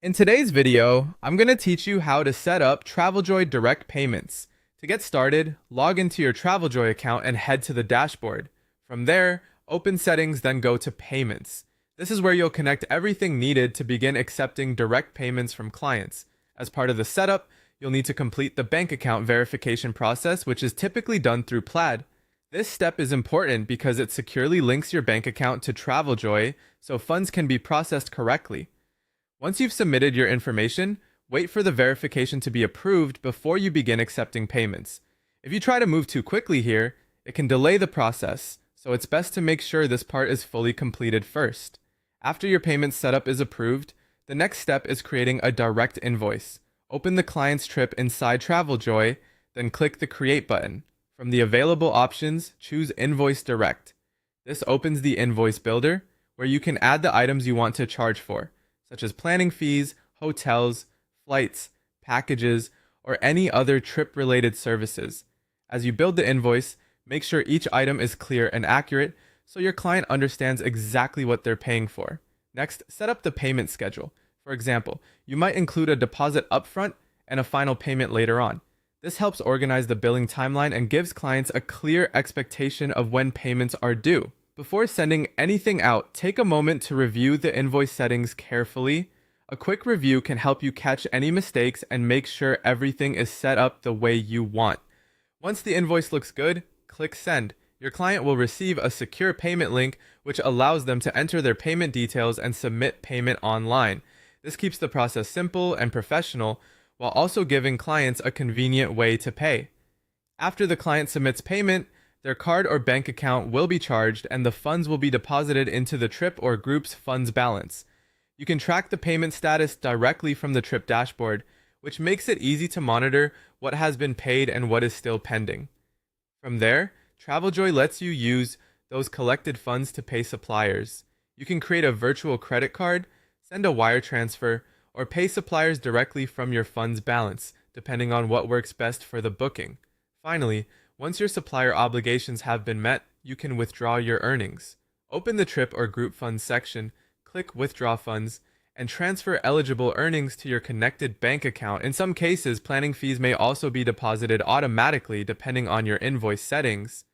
In today's video, I'm going to teach you how to set up TravelJoy Direct Payments. To get started, log into your TravelJoy account and head to the dashboard. From there, open Settings, then go to Payments. This is where you'll connect everything needed to begin accepting direct payments from clients. As part of the setup, you'll need to complete the bank account verification process, which is typically done through Plaid. This step is important because it securely links your bank account to TravelJoy so funds can be processed correctly. Once you've submitted your information, wait for the verification to be approved before you begin accepting payments. If you try to move too quickly here, it can delay the process, so it's best to make sure this part is fully completed first. After your payment setup is approved, the next step is creating a direct invoice. Open the client's trip inside TravelJoy, then click the Create button. From the available options, choose Invoice Direct. This opens the invoice builder, where you can add the items you want to charge for, such as planning fees, hotels, flights, packages, or any other trip-related services. As you build the invoice, make sure each item is clear and accurate so your client understands exactly what they're paying for. Next, set up the payment schedule. For example, you might include a deposit upfront and a final payment later on. This helps organize the billing timeline and gives clients a clear expectation of when payments are due. Before sending anything out, take a moment to review the invoice settings carefully. A quick review can help you catch any mistakes and make sure everything is set up the way you want. Once the invoice looks good, click Send. Your client will receive a secure payment link which allows them to enter their payment details and submit payment online. This keeps the process simple and professional while also giving clients a convenient way to pay. After the client submits payment, their card or bank account will be charged and the funds will be deposited into the trip or group's funds balance. You can track the payment status directly from the trip dashboard, which makes it easy to monitor what has been paid and what is still pending. From there, TravelJoy lets you use those collected funds to pay suppliers. You can create a virtual credit card, send a wire transfer, or pay suppliers directly from your funds balance, depending on what works best for the booking. Finally, once your supplier obligations have been met, you can withdraw your earnings. Open the trip or group funds section, click Withdraw Funds, and transfer eligible earnings to your connected bank account. In some cases, planning fees may also be deposited automatically depending on your invoice settings.